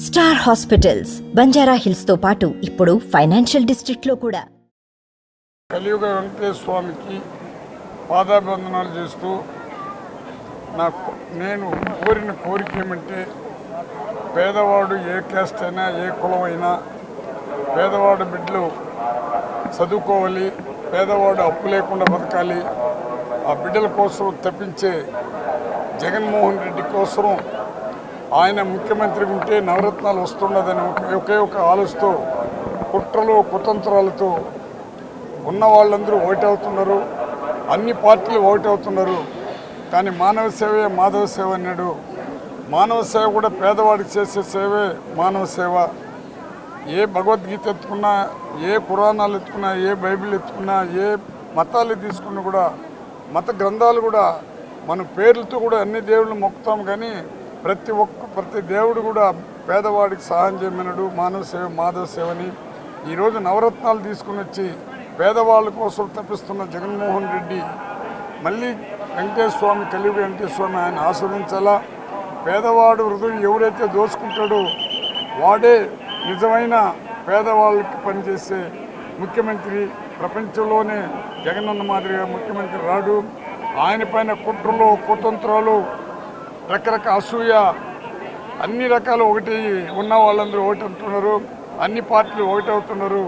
Star hospitals Banjara hills తో పాటు ఇప్పుడు ఫైనాన్షియల్ డిస్ట్రిక్ట్ లో కూడా. కలియుగ వెంకటేశ్వర స్వామికి పాదాభివందనాలు చేస్తూ నేను కోరిన కోరిక ఏమంటే, పేదవాడు ఏ క్యాస్ట్ అయినా ఏ కులం అయినా పేదవాడు బిడ్డలు చదువుకోవాలి, పేదవాడు అప్పు లేకుండా బతకాలి. ఆ బిడ్డల కోసం తప్పించే జగన్మోహన్ రెడ్డి కోసం ఆయన ముఖ్యమంత్రిగా ఉంటే నవరత్నాలు వస్తున్నదని ఒకే ఒక ఆలోచనతో కుట్రలు కుతంత్రాలతో ఉన్న వాళ్ళందరూ ఓటవుతున్నారు, అన్ని పార్టీలు ఓటవుతున్నారు. కానీ మానవ సేవే మాధవ సేవ అన్నాడు. మానవ సేవ కూడా పేదవాడికి చేసే సేవే మానవ సేవ. ఏ భగవద్గీత ఎత్తుకున్నా, ఏ పురాణాలు ఎత్తుకున్నా, ఏ బైబిల్ ఎత్తుకున్నా, ఏ మతాలు తీసుకున్నా కూడా, మత గ్రంథాలు కూడా మన పేర్లతో కూడా అన్ని దేవుళ్ళు మొక్కుతాం. కానీ ప్రతి దేవుడు కూడా పేదవాడికి సహాయం చేయమన్నాడు. మానవ సేవ మాధవ సేవని ఈరోజు నవరత్నాలు తీసుకుని వచ్చి పేదవాళ్ళ కోసం తప్పిస్తున్న జగన్మోహన్ రెడ్డి మళ్ళీ వెంకటేశ్వర స్వామి, కలియుగ వెంకటేశ్వర స్వామి ఆయన ఆస్వాదించాలా. పేదవాడు హృదయం ఎవరైతే దోచుకుంటాడో వాడే నిజమైన పేదవాళ్ళకి పనిచేసే ముఖ్యమంత్రి. ప్రపంచంలోనే జగనన్న మాదిరిగా ముఖ్యమంత్రి రాడు. ఆయన పైన కుట్రలు కుతంత్రాలు, రకరకాల అసూయ, అన్ని రకాలు ఒకటి ఉన్న వాళ్ళందరూ ఒకటి అంటున్నారు, అన్ని పార్టీలు ఒకటి అవుతున్నారు.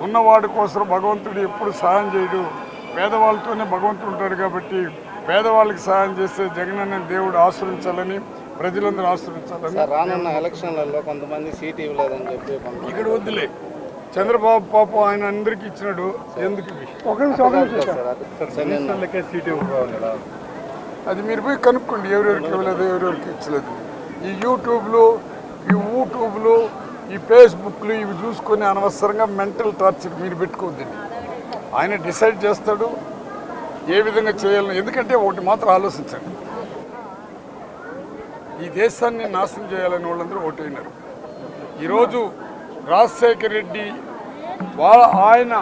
ఉన్నవాడి కోసం భగవంతుడు ఎప్పుడు సహాయం చేయడు, పేదవాళ్ళతోనే భగవంతుడు ఉంటాడు. కాబట్టి పేదవాళ్ళకి సహాయం చేస్తే జగనన్న దేవుడు ఆశ్రయించాలని, ప్రజలందరూ ఆశ్రయించాలని. రానున్న ఎలక్షన్లలో కొంతమంది సీట్ ఇవ్వలేదని చెప్పి ఇక్కడ వద్దులే, చంద్రబాబు పాపం ఆయన అందరికీ ఇచ్చినాడు. ఎందుకు అది మీరు పోయి కనుక్కోండి, ఎవరెవరికి ఇవ్వలేదు, ఎవరెవరికి ఇచ్చలేదు. ఈ యూట్యూబ్లు, ఈ ఈ ఫేస్బుక్లు ఇవి చూసుకొని అనవసరంగా మెంటల్ టార్చర్ మీరు పెట్టుకోవద్దండి. ఆయన డిసైడ్ చేస్తాడు ఏ విధంగా చేయాలని. ఎందుకంటే ఒకటి మాత్రం ఆలోచించండి, ఈ దేశాన్ని నాశనం చేయాలని వాళ్ళందరూ ఓటైనారు. ఈరోజు రాజశేఖర రెడ్డి ఆయన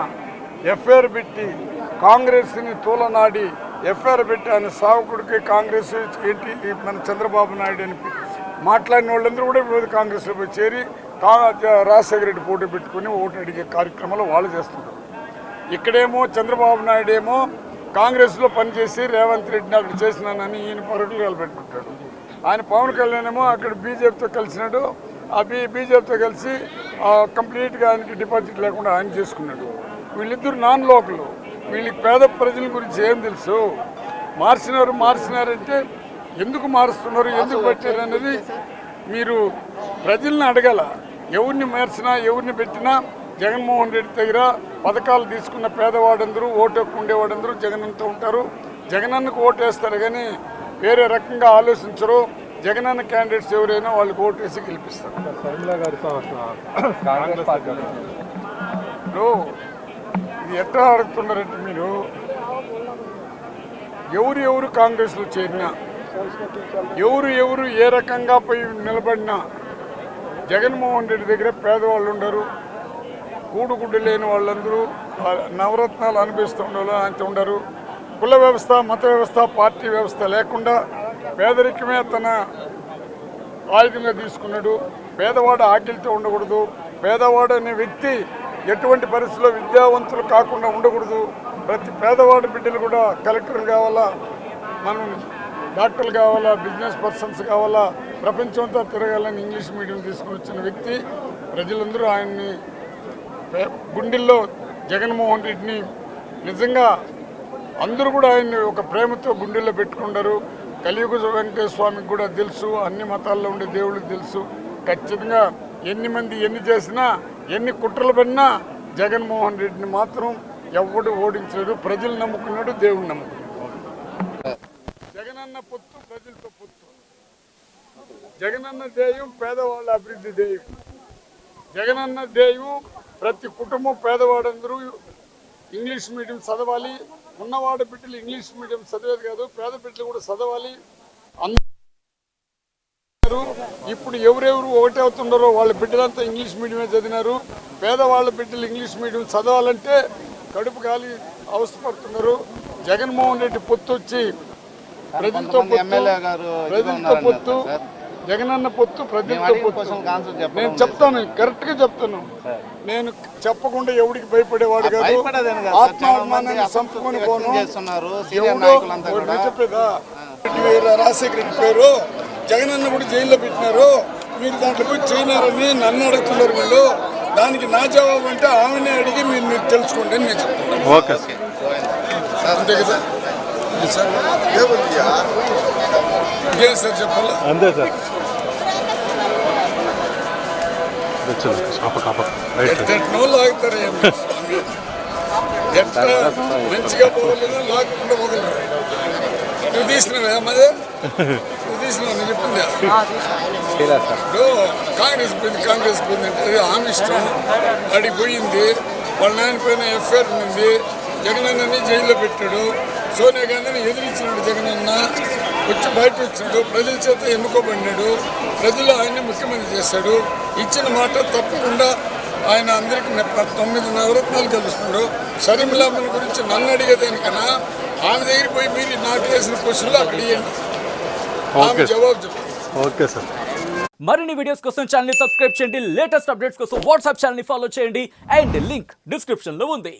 ఎఫ్ఐఆర్ పెట్టి కాంగ్రెస్ని తూలనాడి ఎఫ్ఐఆర్ పెట్టి ఆయన సావకుడికి కాంగ్రెస్ ఏంటి మన చంద్రబాబు నాయుడు అని మాట్లాడిన వాళ్ళందరూ కూడా ఈరోజు కాంగ్రెస్లో పోయి చేరి రాజశేఖర రెడ్డి పోటీ పెట్టుకుని ఓటు అడిగే కార్యక్రమాలు వాళ్ళు చేస్తున్నారు. ఇక్కడేమో చంద్రబాబు నాయుడు ఏమో కాంగ్రెస్లో పనిచేసి రేవంత్ రెడ్డిని అక్కడ చేసినానని ఈయన పరుగులు పెట్టుకుంటాడు. ఆయన పవన్ కళ్యాణ్ ఏమో అక్కడ బీజేపీతో కలిసినాడు. ఆ బీజేపీతో కలిసి కంప్లీట్గా ఆయనకి డిపాజిట్ లేకుండా ఆయన చేసుకున్నాడు. వీళ్ళిద్దరు నాన్ లోకల్, వీళ్ళకి పేద ప్రజల గురించి ఏం తెలుసు. మార్చినారంటే ఎందుకు మారుస్తున్నారు, ఎందుకు పెట్టారు అనేది మీరు ప్రజల్ని అడగాల. ఎవరిని మార్చినా ఎవరిని పెట్టినా జగన్మోహన్ రెడ్డి దగ్గర పథకాలు తీసుకున్న పేదవాడందరూ, ఓటు హక్కు ఉండేవాడందరూ జగనన్నతో ఉంటారు. జగనన్నకు ఓటు వేస్తారు కానీ వేరే రకంగా ఆలోచించరు. జగనన్న క్యాండిడేట్స్ ఎవరైనా వాళ్ళకి ఓటు వేసి గెలిపిస్తారు. ఇది ఎట్లా అడుగుతున్నారంటే, మీరు ఎవరు కాంగ్రెస్లో చేరినా, ఎవరు ఏ రకంగా పోయి నిలబడినా జగన్మోహన్ రెడ్డి దగ్గర పేదవాళ్ళు ఉండరు, కూడుగుడ్డు లేని వాళ్ళందరూ నవరత్నాలు అనిపిస్తూ ఉండాలి అంత ఉండరు. కుల వ్యవస్థ, మత వ్యవస్థ, పార్టీ వ్యవస్థ లేకుండా పేదరికమే తన ఆయుధంగా తీసుకున్నాడు. పేదవాడు ఆకలితో ఉండకూడదు. పేదవాడు అనే వ్యక్తి ఎటువంటి పరిస్థితుల్లో విద్యావంతులు కాకుండా ఉండకూడదు. ప్రతి పేదవాడి బిడ్డలు కూడా కలెక్టర్లు కావాలా, మనం డాక్టర్లు కావాలా, బిజినెస్ పర్సన్స్ కావాలా, ప్రపంచంతో తిరగాలని ఇంగ్లీష్ మీడియం తీసుకుని వచ్చిన వ్యక్తి. ప్రజలందరూ ఆయన్ని గుండెల్లో జగన్మోహన్ రెడ్డిని నిజంగా అందరూ కూడా ఆయన్ని ఒక ప్రేమతో గుండెల్లో పెట్టుకుంటారు. కలియుగ వెంకటేశ్వర స్వామికి కూడా తెలుసు, అన్ని మతాల్లో ఉండే దేవుళ్ళకి తెలుసు. ఖచ్చితంగా ఎన్ని మంది ఎన్ని చేసినా, ఎన్ని కుట్రలు పడినా జగన్మోహన్ రెడ్డిని మాత్రం ఎవడు ఓడించలేడు. ప్రజలు నమ్ముకున్నాడు, దేవుడు నమ్ముకున్నాడు. జగనన్న పొత్తు ప్రజలతో పొత్తు. జగనన్న ధ్యేయం పేదవాళ్ళ అభివృద్ధి ధ్యేయం. జగనన్న ధ్యేయం ప్రతి కుటుంబం పేదవాడందరూ ఇంగ్లీష్ మీడియం చదవాలి. ఉన్నవాడు బిడ్డలు ఇంగ్లీష్ మీడియం చదివేది కాదు, పేద బిడ్డలు కూడా చదవాలి. ఇప్పుడు ఎవరెవరు ఒకటే అవుతున్నారో వాళ్ళ బిడ్డలంతా ఇంగ్లీష్ మీడియమే చదివినారు. పేదవాళ్ళ బిడ్డలు ఇంగ్లీష్ మీడియం చదవాలంటే కడుపు గాలి అవసరపడుతున్నారు. జగన్మోహన్ రెడ్డి పొత్తు వచ్చి ప్రజలతో పొత్తు జగనన్న పొత్తు మేము ప్రజలతో అడిగిన పొత్తు. క్వశ్చన్కి ఆన్సర్ నేను చెప్పండి. చెప్తాను, కరెక్ట్గా చెప్తాను. నేను చెప్పకుండా ఎవడికి భయపడేవాడు కాదు. భయపడేదని కాదు సార్, చాలా మంది ఆత్మాభిమానాన్ని అసంతృప్తి చంపుకొని వ్యక్తం పోను. చేస్తున్నారు సీనియర్ ఎవడో నాయకులంతా ఒకటి కూడా. చెప్పేదా, రాజశేఖర రెడ్డి పేరు జగనన్న కూడా జైల్లో పెట్టినారు, మీరు దాంట్లో పోయి చేయనారని నన్ను అడుగుతున్నారు వీళ్ళు. దానికి నా జవాబు అంటే ఆమెనే అడిగి మీరు తెలుసుకోండి అని నేను చెప్తున్నాను. Okay sir. అంతే కదా సార్, ఇంకేం సార్ చెప్పాలా? అంతే సార్. ఎట్టెట్నో లాగుతారు ఎట్లా మంచిగా పోగలను లాగకుండా పోగలరు. నువ్వు తీసినవా మదే? నువ్వు తీసినావు, నేను చెప్పిందా? ఇప్పుడు కాంగ్రెస్ పోయింది అంటే అది ఆమె ఇష్టం. అడిగి పోయింది, వాళ్ళ నాయన పైన ఎఫ్ఐఆర్ ఉంది, జగనన్నని జైల్లో పెట్టాడు, సోనియా గాంధీని ఎదిరించినాడు. జగనన్న వచ్చి బయట వచ్చినాడు, ప్రజల చేత ఎన్నుకోబడినాడు, ప్రజలు ఆయన్ని ముఖ్యమంత్రి చేశాడు. ఇచ్చిన మాట తప్పకుండా ఆయన అందరికీ 9 నవరత్నాలు గెలుస్తున్నాడు. షర్మిలమ్మని గురించి నన్ను అడిగేదానికన్నా ఆమె దగ్గర పోయి మీరు నాకు వేసిన క్వశ్చన్లు అక్కడ ఇవ్వండి, ఆమె జవాబు చెప్తాను. Okay sir. మరిన్ని వీడియోస్ కోసం ఛానల్ ని సబ్స్క్రైబ్ చేయండి, లేటెస్ట్ అప్డేట్స్ కోసం వాట్సాప్ ఛానల్ ని ఫాలో చేయండి అండ్ లింక్ డిస్క్రిప్షన్ లో ఉంది.